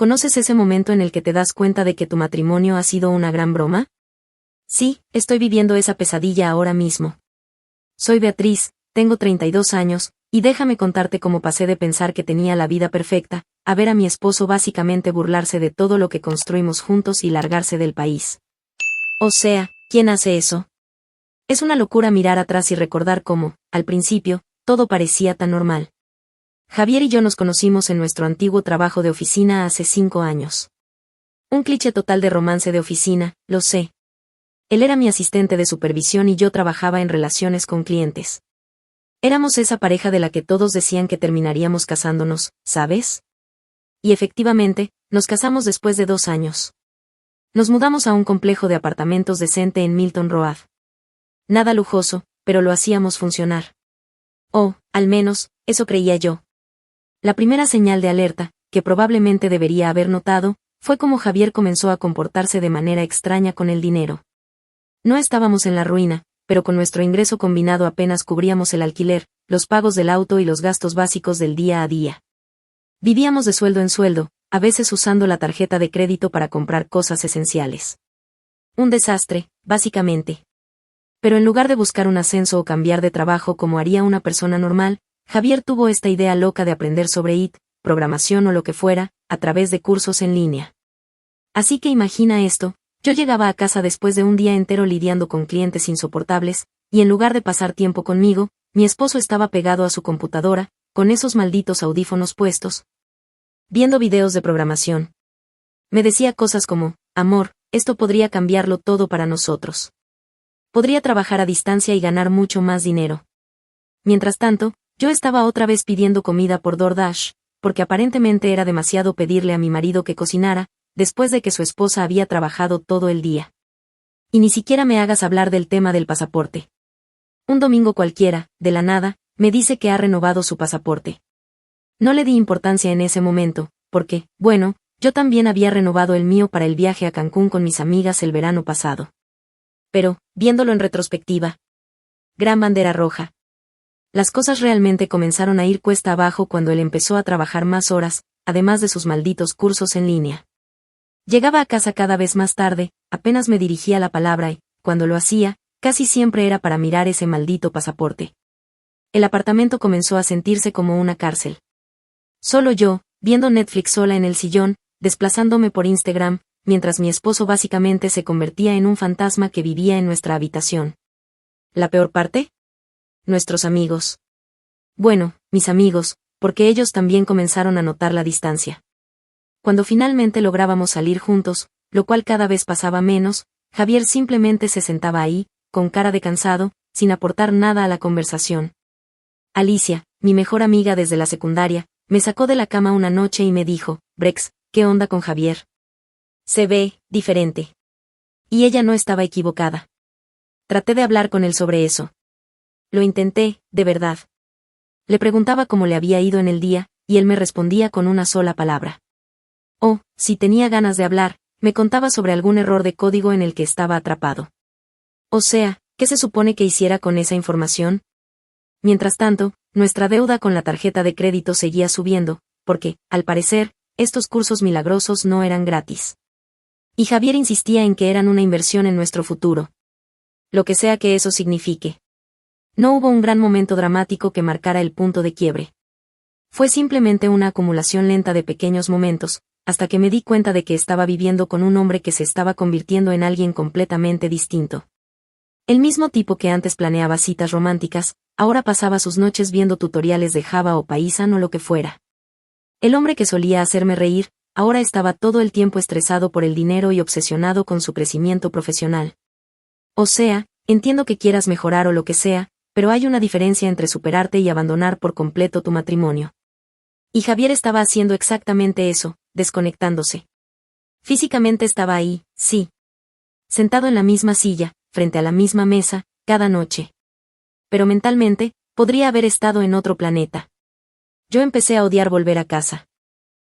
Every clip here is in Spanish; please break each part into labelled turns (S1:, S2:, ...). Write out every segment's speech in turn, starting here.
S1: ¿Conoces ese momento en el que te das cuenta de que tu matrimonio ha sido una gran broma? Sí, estoy viviendo esa pesadilla ahora mismo. Soy Beatriz, tengo 32 años, y déjame contarte cómo pasé de pensar que tenía la vida perfecta, a ver a mi esposo básicamente burlarse de todo lo que construimos juntos y largarse del país. O sea, ¿quién hace eso? Es una locura mirar atrás y recordar cómo, al principio, todo parecía tan normal. Javier y yo nos conocimos en nuestro antiguo trabajo de oficina hace 5 años. Un cliché total de romance de oficina, lo sé. Él era mi asistente de supervisión y yo trabajaba en relaciones con clientes. Éramos esa pareja de la que todos decían que terminaríamos casándonos, ¿sabes? Y efectivamente, nos casamos después de 2 años. Nos mudamos a un complejo de apartamentos decente en Milton Road. Nada lujoso, pero lo hacíamos funcionar. Oh, al menos, eso creía yo. La primera señal de alerta, que probablemente debería haber notado, fue cómo Javier comenzó a comportarse de manera extraña con el dinero. No estábamos en la ruina, pero con nuestro ingreso combinado apenas cubríamos el alquiler, los pagos del auto y los gastos básicos del día a día. Vivíamos de sueldo en sueldo, a veces usando la tarjeta de crédito para comprar cosas esenciales. Un desastre, básicamente. Pero en lugar de buscar un ascenso o cambiar de trabajo como haría una persona normal, Javier tuvo esta idea loca de aprender sobre IT, programación o lo que fuera, a través de cursos en línea. Así que imagina esto, yo llegaba a casa después de un día entero lidiando con clientes insoportables, y en lugar de pasar tiempo conmigo, mi esposo estaba pegado a su computadora, con esos malditos audífonos puestos, viendo videos de programación. Me decía cosas como, amor, esto podría cambiarlo todo para nosotros. Podría trabajar a distancia y ganar mucho más dinero. Mientras tanto, yo estaba otra vez pidiendo comida por DoorDash, porque aparentemente era demasiado pedirle a mi marido que cocinara, después de que su esposa había trabajado todo el día. Y ni siquiera me hagas hablar del tema del pasaporte. Un domingo cualquiera, de la nada, me dice que ha renovado su pasaporte. No le di importancia en ese momento, porque, bueno, yo también había renovado el mío para el viaje a Cancún con mis amigas el verano pasado. Pero, viéndolo en retrospectiva, gran bandera roja. Las cosas realmente comenzaron a ir cuesta abajo cuando él empezó a trabajar más horas, además de sus malditos cursos en línea. Llegaba a casa cada vez más tarde, apenas me dirigía la palabra y, cuando lo hacía, casi siempre era para mirar ese maldito pasaporte. El apartamento comenzó a sentirse como una cárcel. Solo yo, viendo Netflix sola en el sillón, desplazándome por Instagram, mientras mi esposo básicamente se convertía en un fantasma que vivía en nuestra habitación. ¿La peor parte? Nuestros amigos. Bueno, mis amigos, porque ellos también comenzaron a notar la distancia. Cuando finalmente lográbamos salir juntos, lo cual cada vez pasaba menos, Javier simplemente se sentaba ahí, con cara de cansado, sin aportar nada a la conversación. Alicia, mi mejor amiga desde la secundaria, me sacó de la cama una noche y me dijo, Brex, ¿qué onda con Javier? Se ve diferente. Y ella no estaba equivocada. Traté de hablar con él sobre eso. Lo intenté, de verdad. Le preguntaba cómo le había ido en el día, y él me respondía con una sola palabra. O, si tenía ganas de hablar, me contaba sobre algún error de código en el que estaba atrapado. O sea, ¿qué se supone que hiciera con esa información? Mientras tanto, nuestra deuda con la tarjeta de crédito seguía subiendo, porque, al parecer, estos cursos milagrosos no eran gratis. Y Javier insistía en que eran una inversión en nuestro futuro. Lo que sea que eso signifique. No hubo un gran momento dramático que marcara el punto de quiebre. Fue simplemente una acumulación lenta de pequeños momentos, hasta que me di cuenta de que estaba viviendo con un hombre que se estaba convirtiendo en alguien completamente distinto. El mismo tipo que antes planeaba citas románticas, ahora pasaba sus noches viendo tutoriales de Java o Python o lo que fuera. El hombre que solía hacerme reír, ahora estaba todo el tiempo estresado por el dinero y obsesionado con su crecimiento profesional. O sea, entiendo que quieras mejorar o lo que sea, pero hay una diferencia entre superarte y abandonar por completo tu matrimonio. Y Javier estaba haciendo exactamente eso, desconectándose. Físicamente estaba ahí, sí. Sentado en la misma silla, frente a la misma mesa, cada noche. Pero mentalmente, podría haber estado en otro planeta. Yo empecé a odiar volver a casa.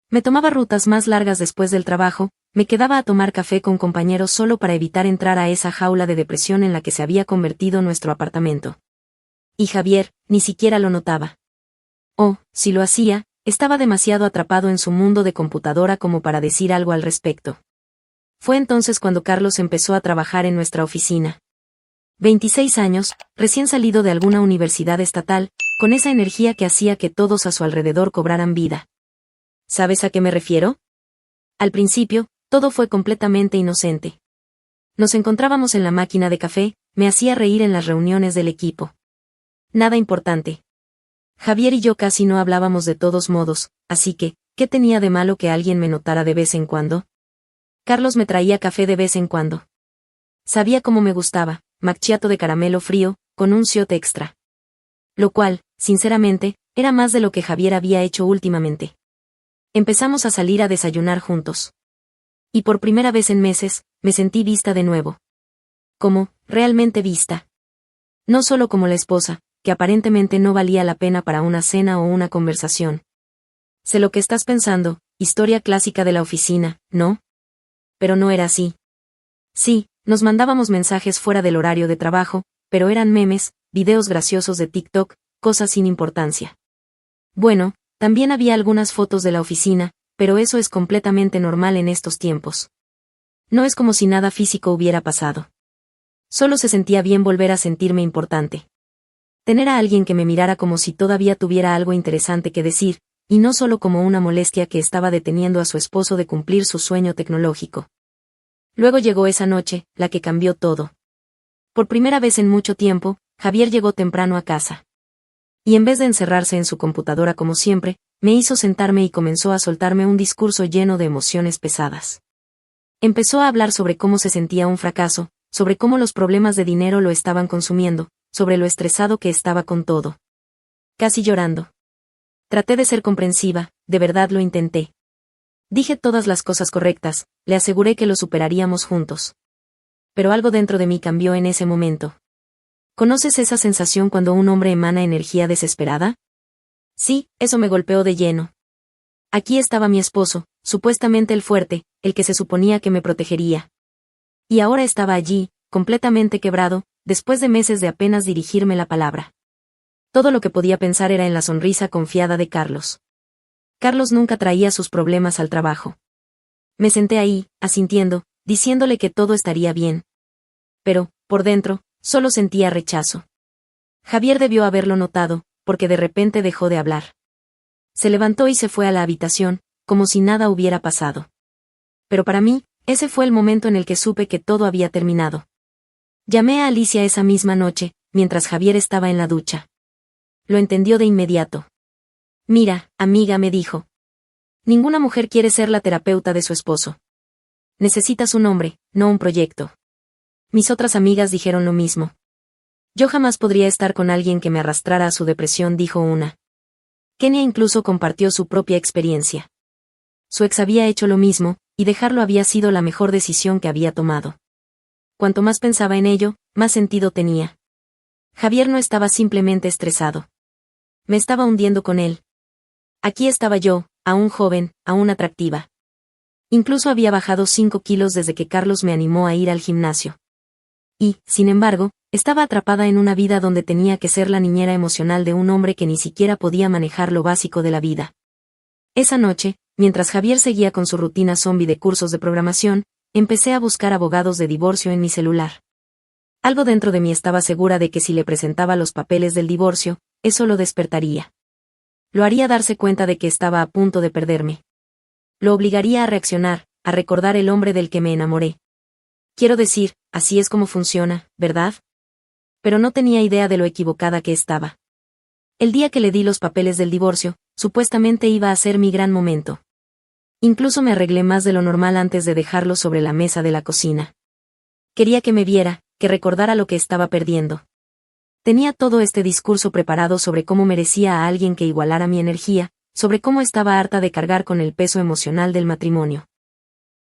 S1: Me tomaba rutas más largas después del trabajo, me quedaba a tomar café con compañeros solo para evitar entrar a esa jaula de depresión en la que se había convertido nuestro apartamento. Y Javier, ni siquiera lo notaba. O, si lo hacía, estaba demasiado atrapado en su mundo de computadora como para decir algo al respecto. Fue entonces cuando Carlos empezó a trabajar en nuestra oficina. 26 años, recién salido de alguna universidad estatal, con esa energía que hacía que todos a su alrededor cobraran vida. ¿Sabes a qué me refiero? Al principio, todo fue completamente inocente. Nos encontrábamos en la máquina de café, me hacía reír en las reuniones del equipo. Nada importante. Javier y yo casi no hablábamos de todos modos, así que, ¿qué tenía de malo que alguien me notara de vez en cuando? Carlos me traía café de vez en cuando. Sabía cómo me gustaba, macchiato de caramelo frío, con un shot extra. Lo cual, sinceramente, era más de lo que Javier había hecho últimamente. Empezamos a salir a desayunar juntos. Y por primera vez en meses, me sentí vista de nuevo. Como, realmente vista. No solo como la esposa, que aparentemente no valía la pena para una cena o una conversación. Sé lo que estás pensando, historia clásica de la oficina, ¿no? Pero no era así. Sí, nos mandábamos mensajes fuera del horario de trabajo, pero eran memes, videos graciosos de TikTok, cosas sin importancia. Bueno, también había algunas fotos de la oficina, pero eso es completamente normal en estos tiempos. No es como si nada físico hubiera pasado. Solo se sentía bien volver a sentirme importante. Tener a alguien que me mirara como si todavía tuviera algo interesante que decir, y no solo como una molestia que estaba deteniendo a su esposo de cumplir su sueño tecnológico. Luego llegó esa noche, la que cambió todo. Por primera vez en mucho tiempo, Javier llegó temprano a casa. Y en vez de encerrarse en su computadora como siempre, me hizo sentarme y comenzó a soltarme un discurso lleno de emociones pesadas. Empezó a hablar sobre cómo se sentía un fracaso, sobre cómo los problemas de dinero lo estaban consumiendo, sobre lo estresado que estaba con todo. Casi llorando. Traté de ser comprensiva, de verdad lo intenté. Dije todas las cosas correctas, le aseguré que lo superaríamos juntos. Pero algo dentro de mí cambió en ese momento. ¿Conoces esa sensación cuando un hombre emana energía desesperada? Sí, eso me golpeó de lleno. Aquí estaba mi esposo, supuestamente el fuerte, el que se suponía que me protegería. Y ahora estaba allí, completamente quebrado, después de meses de apenas dirigirme la palabra. Todo lo que podía pensar era en la sonrisa confiada de Carlos. Carlos nunca traía sus problemas al trabajo. Me senté ahí, asintiendo, diciéndole que todo estaría bien. Pero, por dentro, solo sentía rechazo. Javier debió haberlo notado, porque de repente dejó de hablar. Se levantó y se fue a la habitación, como si nada hubiera pasado. Pero para mí, ese fue el momento en el que supe que todo había terminado. Llamé a Alicia esa misma noche, mientras Javier estaba en la ducha. Lo entendió de inmediato. Mira, amiga, me dijo. Ninguna mujer quiere ser la terapeuta de su esposo. Necesitas un hombre, no un proyecto. Mis otras amigas dijeron lo mismo. Yo jamás podría estar con alguien que me arrastrara a su depresión, dijo una. Kenia incluso compartió su propia experiencia. Su ex había hecho lo mismo, y dejarlo había sido la mejor decisión que había tomado. Cuanto más pensaba en ello, más sentido tenía. Javier no estaba simplemente estresado. Me estaba hundiendo con él. Aquí estaba yo, aún joven, aún atractiva. Incluso había bajado 5 kilos desde que Carlos me animó a ir al gimnasio. Y, sin embargo, estaba atrapada en una vida donde tenía que ser la niñera emocional de un hombre que ni siquiera podía manejar lo básico de la vida. Esa noche, mientras Javier seguía con su rutina zombie de cursos de programación, empecé a buscar abogados de divorcio en mi celular. Algo dentro de mí estaba segura de que si le presentaba los papeles del divorcio, eso lo despertaría. Lo haría darse cuenta de que estaba a punto de perderme. Lo obligaría a reaccionar, a recordar el hombre del que me enamoré. Quiero decir, así es como funciona, ¿verdad? Pero no tenía idea de lo equivocada que estaba. El día que le di los papeles del divorcio, supuestamente iba a ser mi gran momento. Incluso me arreglé más de lo normal antes de dejarlo sobre la mesa de la cocina. Quería que me viera, que recordara lo que estaba perdiendo. Tenía todo este discurso preparado sobre cómo merecía a alguien que igualara mi energía, sobre cómo estaba harta de cargar con el peso emocional del matrimonio.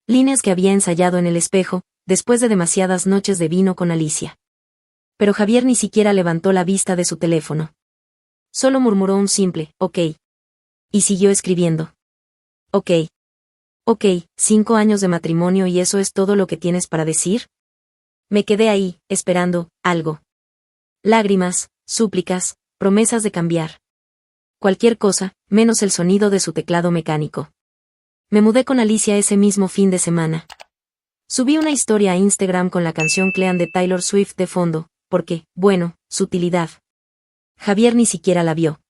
S1: Líneas que había ensayado en el espejo, después de demasiadas noches de vino con Alicia. Pero Javier ni siquiera levantó la vista de su teléfono. Solo murmuró un simple, ok. Y siguió escribiendo. Ok. Ok, 5 años de matrimonio y eso es todo lo que tienes para decir. Me quedé ahí, esperando, algo. Lágrimas, súplicas, promesas de cambiar. cualquier cosa, menos el sonido de su teclado mecánico. Me mudé con Alicia ese mismo fin de semana. Subí una historia a Instagram con la canción Clean de Taylor Swift de fondo, porque, bueno, su utilidad. Javier ni siquiera la vio.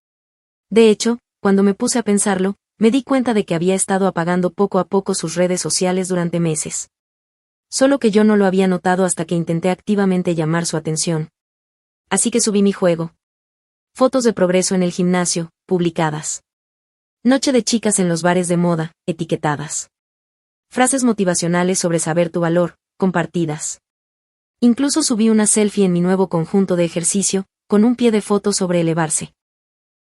S1: De hecho, cuando me puse a pensarlo, me di cuenta de que había estado apagando poco a poco sus redes sociales durante meses. Solo que yo no lo había notado hasta que intenté activamente llamar su atención. Así que subí mi juego. Fotos de progreso en el gimnasio, publicadas. Noche de chicas en los bares de moda, etiquetadas. Frases motivacionales sobre saber tu valor, compartidas. Incluso subí una selfie en mi nuevo conjunto de ejercicio, con un pie de foto sobre elevarse.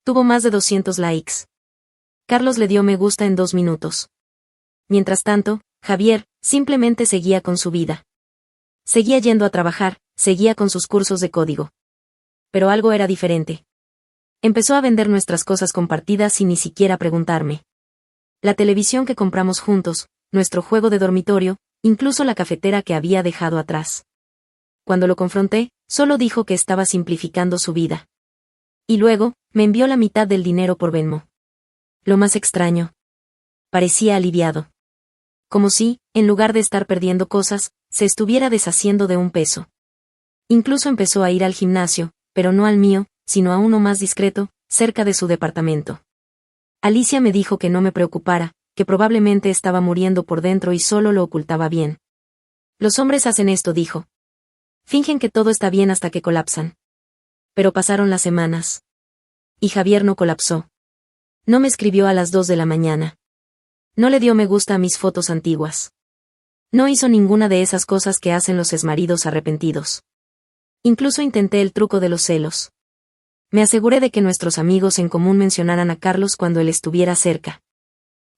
S1: Tuvo más de 200 likes. Carlos le dio me gusta en 2 minutos. Mientras tanto, Javier, simplemente seguía con su vida. Seguía yendo a trabajar, seguía con sus cursos de código. Pero algo era diferente. Empezó a vender nuestras cosas compartidas sin ni siquiera preguntarme. La televisión que compramos juntos, nuestro juego de dormitorio, incluso la cafetera que había dejado atrás. Cuando lo confronté, solo dijo que estaba simplificando su vida. Y luego, me envió la mitad del dinero por Venmo. Lo más extraño. Parecía aliviado. Como si, en lugar de estar perdiendo cosas, se estuviera deshaciendo de un peso. Incluso empezó a ir al gimnasio, pero no al mío, sino a uno más discreto, cerca de su departamento. Alicia me dijo que no me preocupara, que probablemente estaba muriendo por dentro y solo lo ocultaba bien. Los hombres hacen esto, dijo. Fingen que todo está bien hasta que colapsan. Pero pasaron las semanas. Y Javier no colapsó. No me escribió a las 2 de la mañana. No le dio me gusta a mis fotos antiguas. No hizo ninguna de esas cosas que hacen los exmaridos arrepentidos. Incluso intenté el truco de los celos. Me aseguré de que nuestros amigos en común mencionaran a Carlos cuando él estuviera cerca.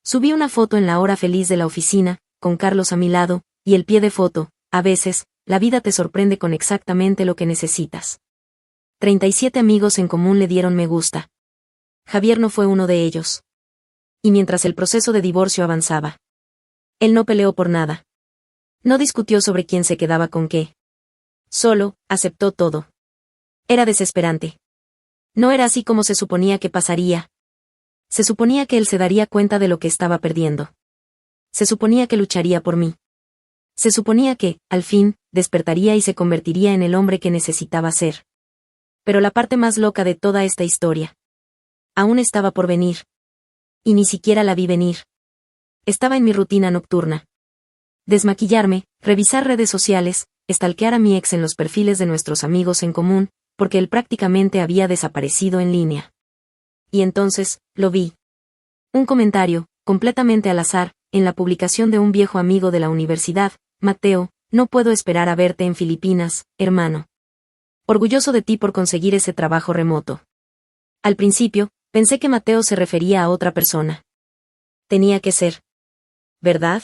S1: Subí una foto en la hora feliz de la oficina, con Carlos a mi lado, y el pie de foto, a veces, la vida te sorprende con exactamente lo que necesitas. 37 amigos en común le dieron me gusta. Javier no fue uno de ellos. Y mientras el proceso de divorcio avanzaba. Él no peleó por nada. No discutió sobre quién se quedaba con qué. Solo, aceptó todo. Era desesperante. No era así como se suponía que pasaría. Se suponía que él se daría cuenta de lo que estaba perdiendo. Se suponía que lucharía por mí. Se suponía que, al fin, despertaría y se convertiría en el hombre que necesitaba ser. Pero la parte más loca de toda esta historia aún estaba por venir. Y ni siquiera la vi venir. Estaba en mi rutina nocturna. Desmaquillarme, revisar redes sociales, stalkear a mi ex en los perfiles de nuestros amigos en común, porque él prácticamente había desaparecido en línea. Y entonces, lo vi. Un comentario, completamente al azar, en la publicación de un viejo amigo de la universidad: Mateo, no puedo esperar a verte en Filipinas, hermano. Orgulloso de ti por conseguir ese trabajo remoto. Al principio, pensé que Mateo se refería a otra persona. Tenía que ser. ¿Verdad?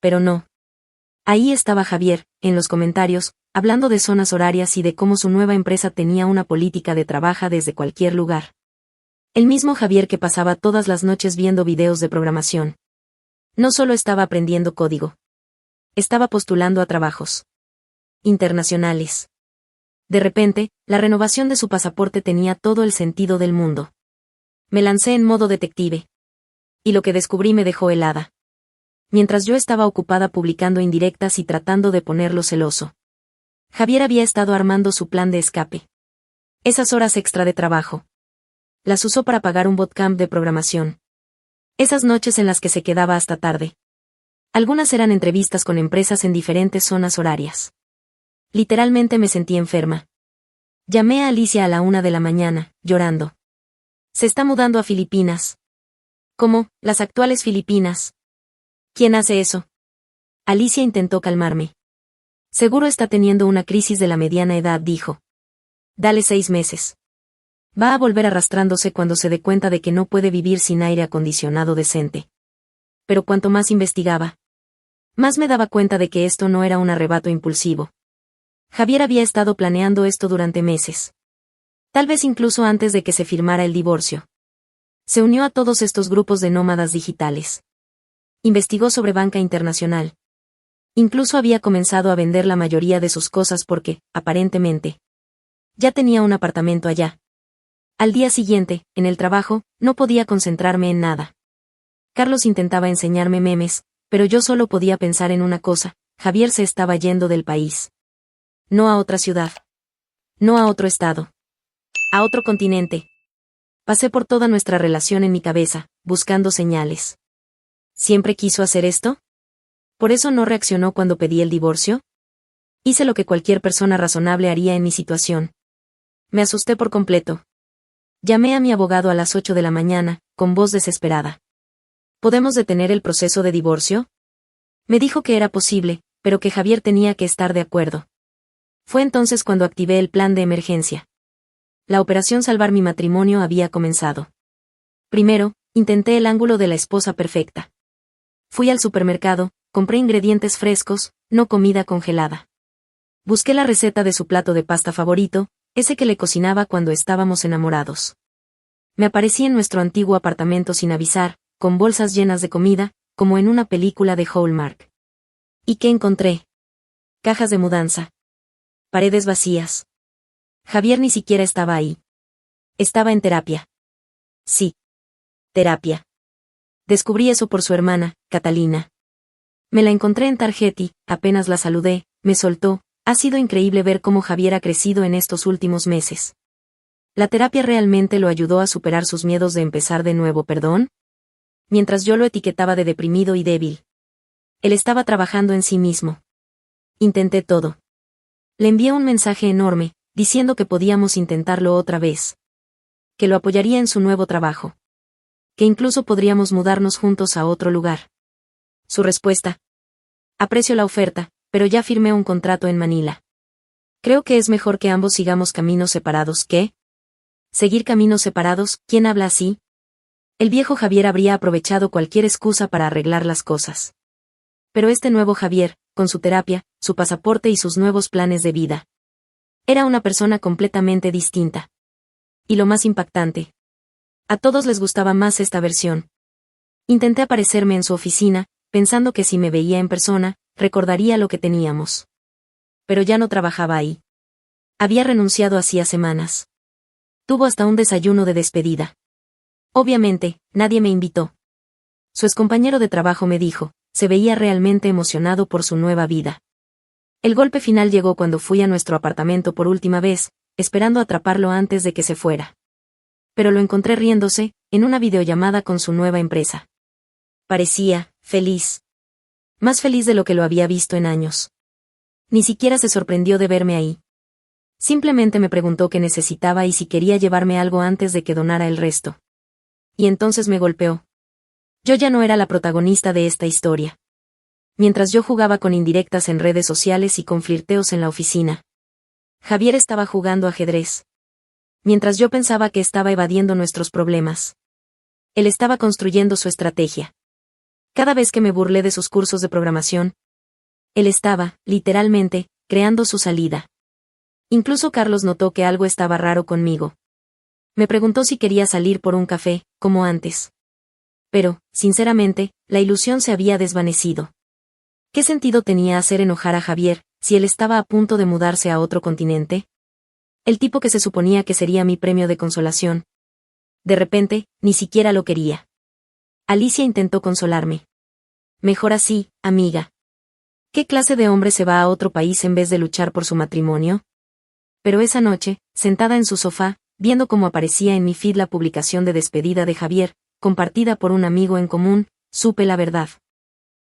S1: Pero no. Ahí estaba Javier, en los comentarios, hablando de zonas horarias y de cómo su nueva empresa tenía una política de trabajo desde cualquier lugar. El mismo Javier que pasaba todas las noches viendo videos de programación. No solo estaba aprendiendo código. Estaba postulando a trabajos internacionales. De repente, la renovación de su pasaporte tenía todo el sentido del mundo. Me lancé en modo detective. Y lo que descubrí me dejó helada. Mientras yo estaba ocupada publicando indirectas y tratando de ponerlo celoso, Javier había estado armando su plan de escape. Esas horas extra de trabajo. Las usó para pagar un bootcamp de programación. Esas noches en las que se quedaba hasta tarde. Algunas eran entrevistas con empresas en diferentes zonas horarias. Literalmente me sentí enferma. Llamé a Alicia a la 1 de la mañana, llorando. Se está mudando a Filipinas. ¿Cómo? Las actuales Filipinas. ¿Quién hace eso? Alicia intentó calmarme. Seguro está teniendo una crisis de la mediana edad, dijo. Dale 6 meses. Va a volver arrastrándose cuando se dé cuenta de que no puede vivir sin aire acondicionado decente. Pero cuanto más investigaba, más me daba cuenta de que esto no era un arrebato impulsivo. Javier había estado planeando esto durante meses. Tal vez incluso antes de que se firmara el divorcio. Se unió a todos estos grupos de nómadas digitales. Investigó sobre banca internacional. Incluso había comenzado a vender la mayoría de sus cosas porque, aparentemente, ya tenía un apartamento allá. Al día siguiente, en el trabajo, no podía concentrarme en nada. Carlos intentaba enseñarme memes, pero yo solo podía pensar en una cosa: Javier se estaba yendo del país. No a otra ciudad. No a otro estado. A otro continente. Pasé por toda nuestra relación en mi cabeza, buscando señales. ¿Siempre quiso hacer esto? ¿Por eso no reaccionó cuando pedí el divorcio? Hice lo que cualquier persona razonable haría en mi situación. Me asusté por completo. Llamé a mi abogado a las 8 de la mañana, con voz desesperada. ¿Podemos detener el proceso de divorcio? Me dijo que era posible, pero que Javier tenía que estar de acuerdo. Fue entonces cuando activé el plan de emergencia. La operación Salvar mi matrimonio había comenzado. Primero, intenté el ángulo de la esposa perfecta. Fui al supermercado, compré ingredientes frescos, no comida congelada. Busqué la receta de su plato de pasta favorito, ese que le cocinaba cuando estábamos enamorados. Me aparecí en nuestro antiguo apartamento sin avisar, con bolsas llenas de comida, como en una película de Hallmark. ¿Y qué encontré? Cajas de mudanza. Paredes vacías. Javier ni siquiera estaba ahí. Estaba en terapia. Sí. Terapia. Descubrí eso por su hermana, Catalina. Me la encontré en Targeti, apenas la saludé, me soltó: ha sido increíble ver cómo Javier ha crecido en estos últimos meses. ¿La terapia realmente lo ayudó a superar sus miedos de empezar de nuevo, perdón? Mientras yo lo etiquetaba de deprimido y débil. Él estaba trabajando en sí mismo. Intenté todo. Le envié un mensaje enorme, diciendo que podíamos intentarlo otra vez. Que lo apoyaría en su nuevo trabajo. Que incluso podríamos mudarnos juntos a otro lugar. Su respuesta: aprecio la oferta, pero ya firmé un contrato en Manila. Creo que es mejor que ambos sigamos caminos separados. ¿Qué? ¿Seguir caminos separados? ¿Quién habla así? El viejo Javier habría aprovechado cualquier excusa para arreglar las cosas. Pero este nuevo Javier, con su terapia, su pasaporte y sus nuevos planes de vida, era una persona completamente distinta. Y lo más impactante: a todos les gustaba más esta versión. Intenté aparecerme en su oficina, pensando que si me veía en persona, recordaría lo que teníamos. Pero ya no trabajaba ahí. Había renunciado hacía semanas. Tuvo hasta un desayuno de despedida. Obviamente, nadie me invitó. Su excompañero de trabajo me dijo: se veía realmente emocionado por su nueva vida. El golpe final llegó cuando fui a nuestro apartamento por última vez, esperando atraparlo antes de que se fuera. Pero lo encontré riéndose, en una videollamada con su nueva empresa. Parecía feliz. Más feliz de lo que lo había visto en años. Ni siquiera se sorprendió de verme ahí. Simplemente me preguntó qué necesitaba y si quería llevarme algo antes de que donara el resto. Y entonces me golpeó. Yo ya no era la protagonista de esta historia. Mientras yo jugaba con indirectas en redes sociales y con flirteos en la oficina, Javier estaba jugando ajedrez. Mientras yo pensaba que estaba evadiendo nuestros problemas, él estaba construyendo su estrategia. Cada vez que me burlé de sus cursos de programación, él estaba, literalmente, creando su salida. Incluso Carlos notó que algo estaba raro conmigo. Me preguntó si quería salir por un café, como antes. Pero, sinceramente, la ilusión se había desvanecido. ¿Qué sentido tenía hacer enojar a Javier, si él estaba a punto de mudarse a otro continente? El tipo que se suponía que sería mi premio de consolación. De repente, ni siquiera lo quería. Alicia intentó consolarme. Mejor así, amiga. ¿Qué clase de hombre se va a otro país en vez de luchar por su matrimonio? Pero esa noche, sentada en su sofá, viendo cómo aparecía en mi feed la publicación de despedida de Javier, compartida por un amigo en común, supe la verdad.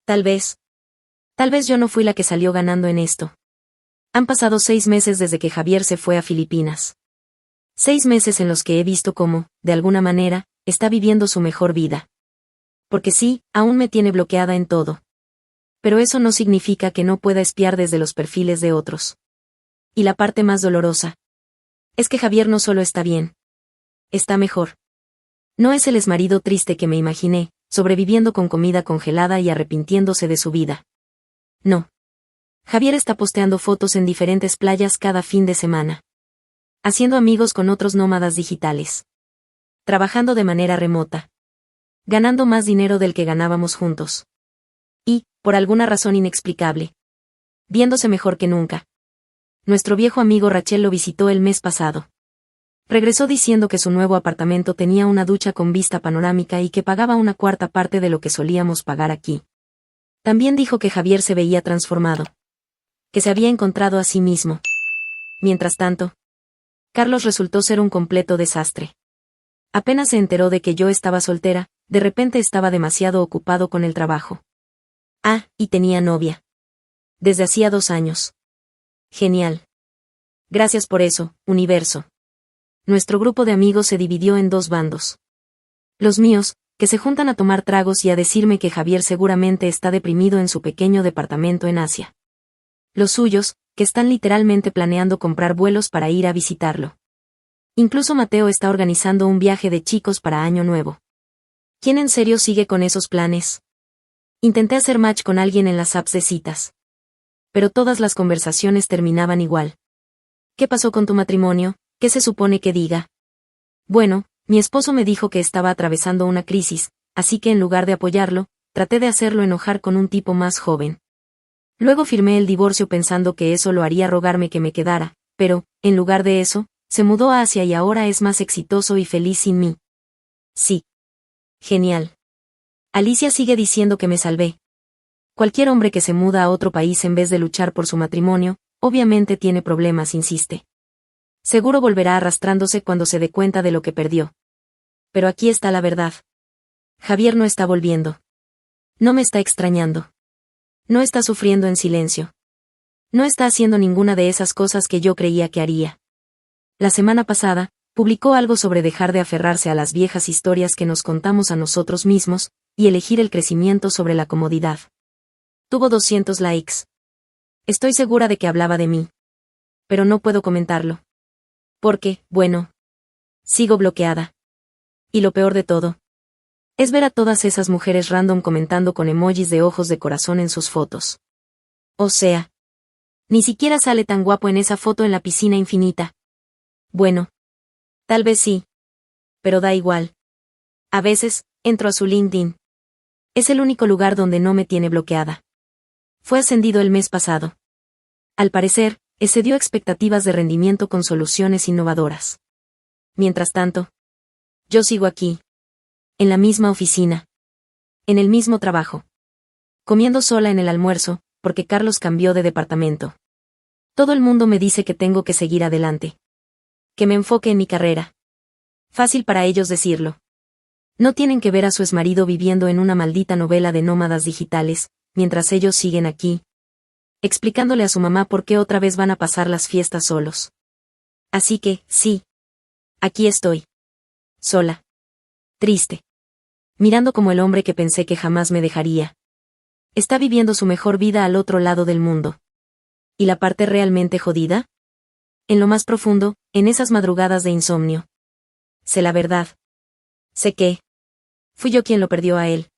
S1: Tal vez yo no fui la que salió ganando en esto. Han pasado 6 meses desde que Javier se fue a Filipinas. 6 meses en los que he visto cómo, de alguna manera, está viviendo su mejor vida. Porque sí, aún me tiene bloqueada en todo. Pero eso no significa que no pueda espiar desde los perfiles de otros. Y la parte más dolorosa es que Javier no solo está bien. Está mejor. No es el exmarido triste que me imaginé, sobreviviendo con comida congelada y arrepintiéndose de su vida. No. Javier está posteando fotos en diferentes playas cada fin de semana. Haciendo amigos con otros nómadas digitales. Trabajando de manera remota. Ganando más dinero del que ganábamos juntos. Y, por alguna razón inexplicable, viéndose mejor que nunca. Nuestro viejo amigo Rachel lo visitó el mes pasado. Regresó diciendo que su nuevo apartamento tenía una ducha con vista panorámica y que pagaba una cuarta parte de lo que solíamos pagar aquí. También dijo que Javier se veía transformado, que se había encontrado a sí mismo. Mientras tanto, Carlos resultó ser un completo desastre. Apenas se enteró de que yo estaba soltera, de repente estaba demasiado ocupado con el trabajo. Ah, y tenía novia. Desde hacía 2 años. Genial. Gracias por eso, universo. Nuestro grupo de amigos se dividió en 2 bandos. Los míos, que se juntan a tomar tragos y a decirme que Javier seguramente está deprimido en su pequeño departamento en Asia. Los suyos, que están literalmente planeando comprar vuelos para ir a visitarlo. Incluso Mateo está organizando un viaje de chicos para Año Nuevo. ¿Quién en serio sigue con esos planes? Intenté hacer match con alguien en las apps de citas. Pero todas las conversaciones terminaban igual. ¿Qué pasó con tu matrimonio? ¿Qué se supone que diga? Bueno, mi esposo me dijo que estaba atravesando una crisis, así que en lugar de apoyarlo, traté de hacerlo enojar con un tipo más joven. Luego firmé el divorcio pensando que eso lo haría rogarme que me quedara, pero, en lugar de eso, se mudó a Asia y ahora es más exitoso y feliz sin mí. Sí. Genial. Alicia sigue diciendo que me salvé. Cualquier hombre que se muda a otro país en vez de luchar por su matrimonio, obviamente tiene problemas, insiste. Seguro volverá arrastrándose cuando se dé cuenta de lo que perdió. Pero aquí está la verdad. Javier no está volviendo. No me está extrañando. No está sufriendo en silencio. No está haciendo ninguna de esas cosas que yo creía que haría. La semana pasada, publicó algo sobre dejar de aferrarse a las viejas historias que nos contamos a nosotros mismos, y elegir el crecimiento sobre la comodidad. Tuvo 200 likes. Estoy segura de que hablaba de mí. Pero no puedo comentarlo. Porque, bueno, sigo bloqueada. Y lo peor de todo es ver a todas esas mujeres random comentando con emojis de ojos de corazón en sus fotos. O sea, ni siquiera sale tan guapo en esa foto en la piscina infinita. Bueno, tal vez sí. Pero da igual. A veces, entro a su LinkedIn. Es el único lugar donde no me tiene bloqueada. Fue ascendido el mes pasado. Al parecer, excedió expectativas de rendimiento con soluciones innovadoras. Mientras tanto, yo sigo aquí. En la misma oficina. En el mismo trabajo. Comiendo sola en el almuerzo, porque Carlos cambió de departamento. Todo el mundo me dice que tengo que seguir adelante. Que me enfoque en mi carrera. Fácil para ellos decirlo. No tienen que ver a su exmarido viviendo en una maldita novela de nómadas digitales, mientras ellos siguen aquí, explicándole a su mamá por qué otra vez van a pasar las fiestas solos. Así que, sí. Aquí estoy. Sola. Triste. Mirando como el hombre que pensé que jamás me dejaría. Está viviendo su mejor vida al otro lado del mundo. ¿Y la parte realmente jodida? En lo más profundo, en esas madrugadas de insomnio. Sé la verdad. Sé que fui yo quien lo perdió a él.